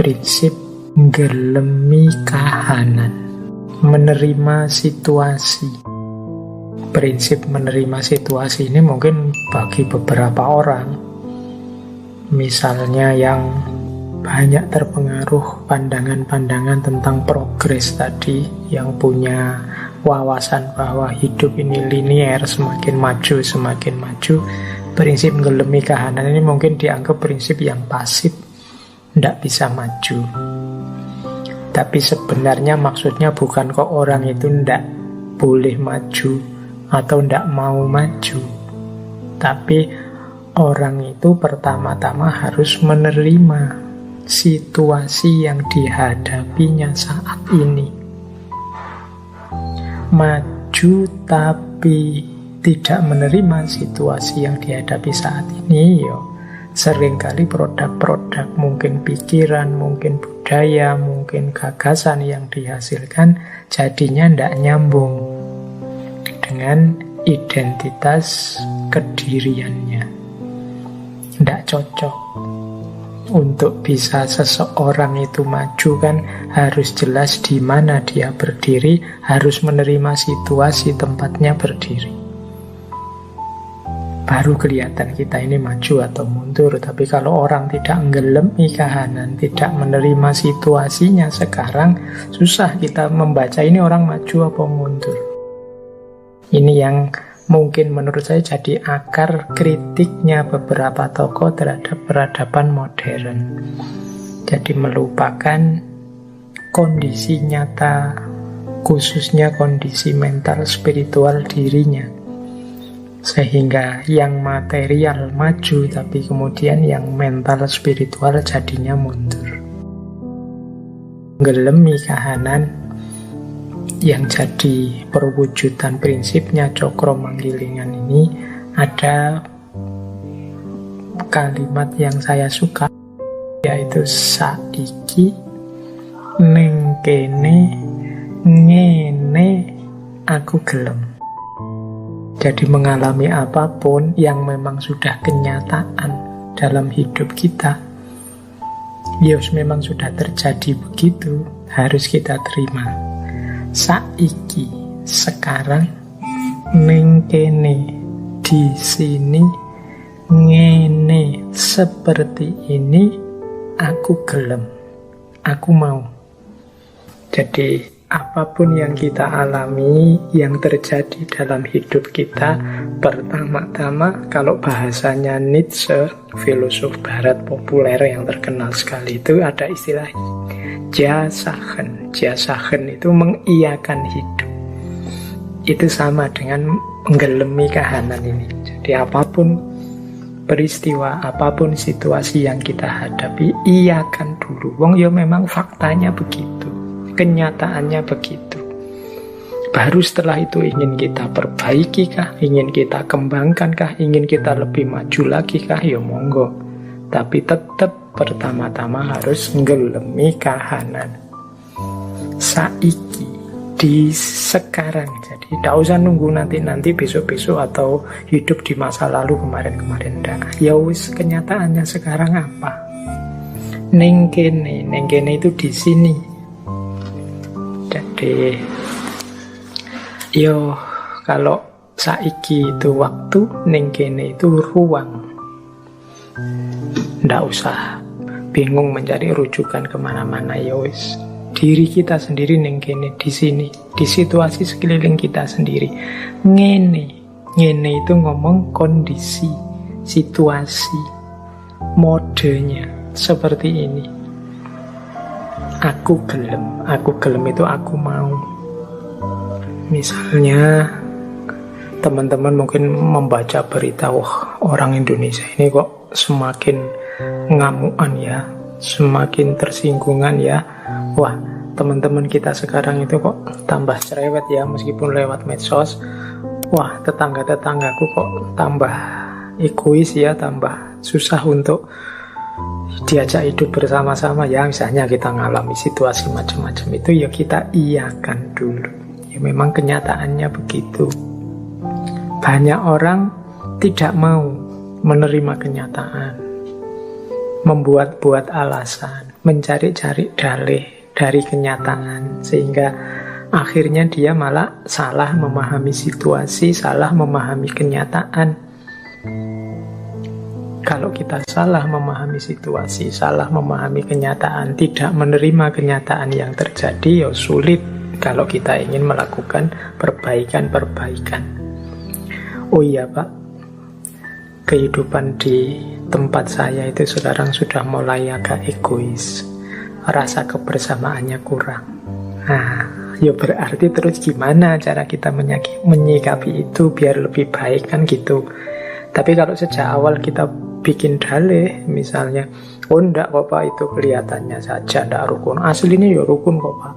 prinsip nggelemi kahanan, menerima situasi. Prinsip menerima situasi ini mungkin bagi beberapa orang, misalnya yang banyak terpengaruh pandangan-pandangan tentang progres tadi, yang punya wawasan bahwa hidup ini linier, semakin maju, prinsip nggelemi kahanan ini mungkin dianggap prinsip yang pasif, tidak bisa maju. Tapi sebenarnya maksudnya bukan kok orang itu tidak boleh maju atau tidak mau maju, tapi orang itu pertama-tama harus menerima situasi yang dihadapinya saat ini. Maju tapi tidak menerima situasi yang dihadapi saat ini, seringkali produk-produk, mungkin pikiran, mungkin budaya, mungkin gagasan yang dihasilkan jadinya tidak nyambung dengan identitas kediriannya, tidak cocok. Untuk bisa seseorang itu maju kan harus jelas di mana dia berdiri, harus menerima situasi tempatnya berdiri. Baru kelihatan kita ini maju atau mundur. Tapi kalau orang tidak nggelemi kahanan, tidak menerima situasinya sekarang, susah kita membaca ini orang maju atau mundur. Ini yang mungkin menurut saya jadi akar kritiknya beberapa tokoh terhadap peradaban modern. Jadi melupakan kondisi nyata, khususnya kondisi mental spiritual dirinya. Sehingga yang material maju, tapi kemudian yang mental spiritual jadinya mundur. Nggelemi kahanan yang jadi perwujudan prinsipnya Cokro Manggilingan ini, ada kalimat yang saya suka, yaitu saiki ning kene ngene aku gelem. Jadi mengalami apapun yang memang sudah kenyataan dalam hidup kita, memang sudah terjadi begitu, harus kita terima. Saiki, sekarang, ning kene, di sini, ngene, seperti ini, aku gelem, aku mau. Jadi apapun yang kita alami, yang terjadi dalam hidup kita, pertama-tama kalau bahasanya Nietzsche, filosof barat populer yang terkenal sekali, itu ada istilah jasahen. Jasahen itu mengiyakan hidup. Itu sama dengan menggelemi kahanan ini. Jadi apapun peristiwa, apapun situasi yang kita hadapi, iyakan dulu. Wong memang faktanya begitu, kenyataannya begitu. Baru setelah itu ingin kita perbaiki kah, ingin kita kembangkan kah, ingin kita lebih maju lagi kah, monggo. Tapi tetap pertama-tama harus nggelemi kahanan. Saiki, di sekarang. Jadi tidak usah nunggu nanti besok-besok atau hidup di masa lalu kemarin-kemarin. Kenyataannya sekarang apa? Ning kene itu di sini. Jadi kalau saiki itu waktu, ning kene itu ruang. Nggak usah bingung mencari rujukan kemana-mana. Diri kita sendiri ning kene, di sini, di situasi sekeliling kita sendiri. Ngene itu ngomong kondisi, situasi, modenya seperti ini. Aku gelem itu aku mau. Misalnya teman-teman mungkin membaca berita, orang Indonesia ini kok semakin ngamuan ya, semakin tersinggungan ya. Teman-teman kita sekarang itu kok tambah cerewet ya, meskipun lewat medsos. Tetangga-tetanggaku kok tambah egois ya, tambah susah untuk diajak hidup bersama-sama ya. Misalnya kita ngalami situasi macam-macam itu, kita iyakan dulu. Memang kenyataannya begitu. Banyak orang tidak mau menerima kenyataan, membuat-buat alasan. mencari-cari dalih dari kenyataan, sehingga akhirnya dia malah salah memahami situasi, salah memahami kenyataan. Kalau kita salah memahami situasi, salah memahami kenyataan, tidak menerima kenyataan yang terjadi, ya sulit kalau kita ingin melakukan perbaikan-perbaikan. Oh iya Pak, kehidupan di tempat saya itu sekarang sudah mulai agak egois, rasa kebersamaannya kurang. Nah, ya berarti terus gimana cara kita menyikapi itu biar lebih baik, kan gitu. Tapi kalau sejak awal kita bikin dalih, misalnya, oh enggak kok Pak, itu kelihatannya saja enggak rukun, aslinya ya rukun kok Pak.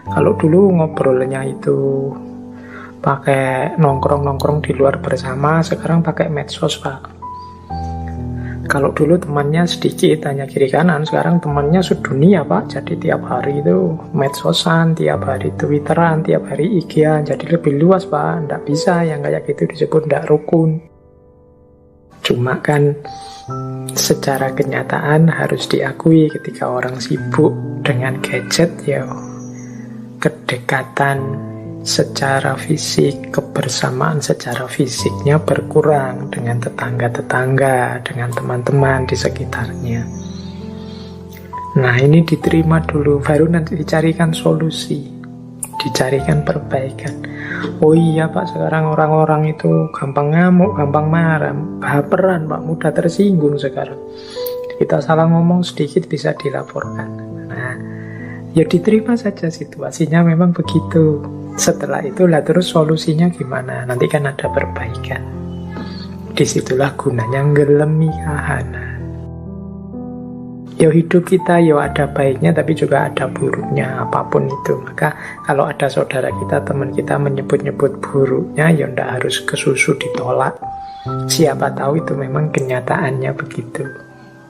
Kalau dulu ngobrolnya itu pakai nongkrong-nongkrong di luar bersama, sekarang pakai medsos Pak. Kalau dulu temannya sedikit, hanya kiri kanan, sekarang temannya sedunia Pak. Jadi tiap hari itu medsosan, tiap hari twitteran, tiap hari IG-an. Jadi lebih luas Pak. Nggak bisa yang kayak gitu disebut nggak rukun. Cuma kan secara kenyataan harus diakui ketika orang sibuk dengan gadget, ya kedekatan secara fisik, kebersamaan secara fisiknya berkurang dengan tetangga-tetangga, dengan teman-teman di sekitarnya. Nah, ini diterima dulu, baru nanti dicarikan solusi, dicarikan perbaikan. Oh iya Pak, sekarang orang-orang itu gampang ngamuk, gampang marah, baperan Pak, mudah tersinggung sekarang. Kita salah ngomong sedikit bisa dilaporkan. Nah, ya diterima saja, situasinya memang begitu. Setelah itulah terus solusinya gimana? Nanti kan ada perbaikan. Disitulah gunanya ngelemi kahanan. Ya hidup kita ya ada baiknya tapi juga ada buruknya, apapun itu. Maka kalau ada saudara kita, teman kita menyebut-nyebut buruknya, ya ndak harus kesusu ditolak. Siapa tahu itu memang kenyataannya begitu.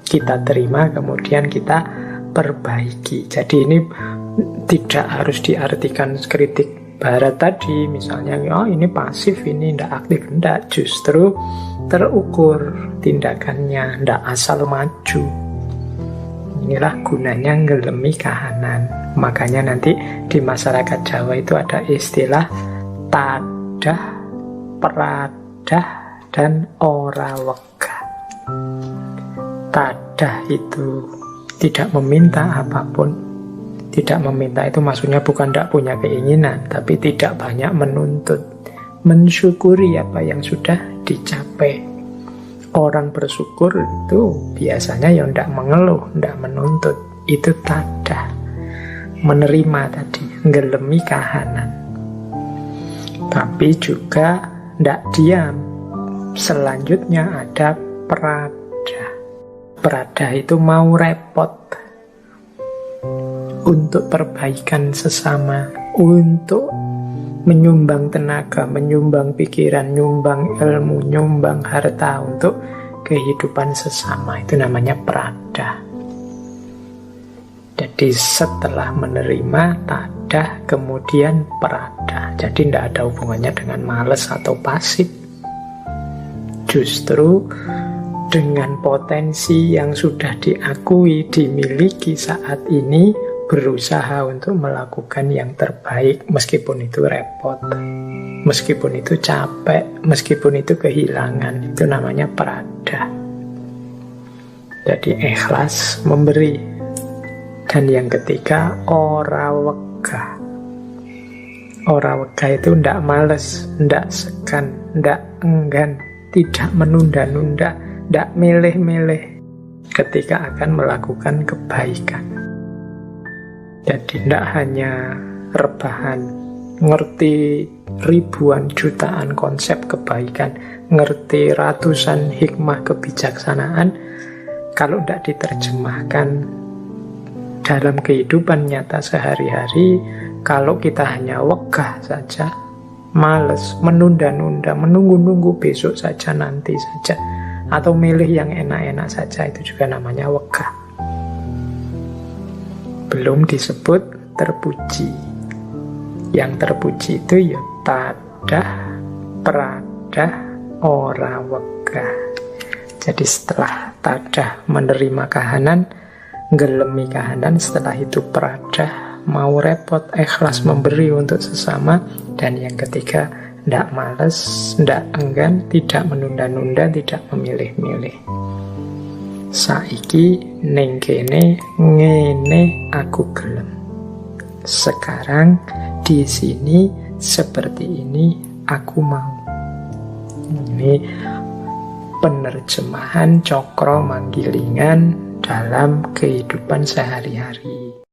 Kita terima, kemudian kita perbaiki. Jadi ini tidak harus diartikan kritik Barat tadi, misalnya, oh ini pasif, ini ndak aktif. Ndak, justru terukur tindakannya, ndak asal maju. Inilah gunanya ngelemi kahanan. Makanya nanti di masyarakat Jawa itu ada istilah tadah, peradah, dan ora wegah. Tadah itu tidak meminta apapun. Tidak meminta itu maksudnya bukan tidak punya keinginan, tapi tidak banyak menuntut. Mensyukuri apa yang sudah dicapai. Orang bersyukur itu biasanya ya tidak mengeluh, tidak menuntut. Itu tadah. Menerima tadi, ngelemi kahanan. Tapi juga tidak diam. Selanjutnya ada peradah. Peradah itu mau repot untuk perbaikan sesama, untuk menyumbang tenaga, menyumbang pikiran, nyumbang ilmu, nyumbang harta untuk kehidupan sesama. Itu namanya peradah. Jadi setelah menerima tadah, kemudian peradah. Jadi tidak ada hubungannya dengan malas atau pasif. Justru dengan potensi yang sudah diakui, dimiliki saat ini, berusaha untuk melakukan yang terbaik meskipun itu repot, meskipun itu capek, meskipun itu kehilangan. Itu namanya peradah. Jadi ikhlas memberi. Dan yang ketiga, ora wegah. Ora wegah itu ndak males, ndak segan, ndak enggan, tidak menunda-nunda, ndak milih-milih ketika akan melakukan kebaikan. Jadi tidak hanya rebahan, ngerti ribuan jutaan konsep kebaikan, ngerti ratusan hikmah kebijaksanaan, kalau tidak diterjemahkan dalam kehidupan nyata sehari-hari, kalau kita hanya wegah saja, males, menunda-nunda, menunggu-nunggu besok saja, nanti saja, atau milih yang enak-enak saja, itu juga namanya wegah. Belum disebut terpuji. Yang terpuji itu ya tadah, peradah, ora wegah. Jadi setelah tadah menerima kahanan, gelemi kahanan, setelah itu peradah, mau repot, ikhlas memberi untuk sesama. Dan yang ketiga, ndak males, ndak enggan, tidak menunda-nunda, tidak memilih-milih. Saiki ning kene ngene aku gelem. Sekarang di sini seperti ini aku mau. Ini penerjemahan Cokro Manggilingan dalam kehidupan sehari-hari.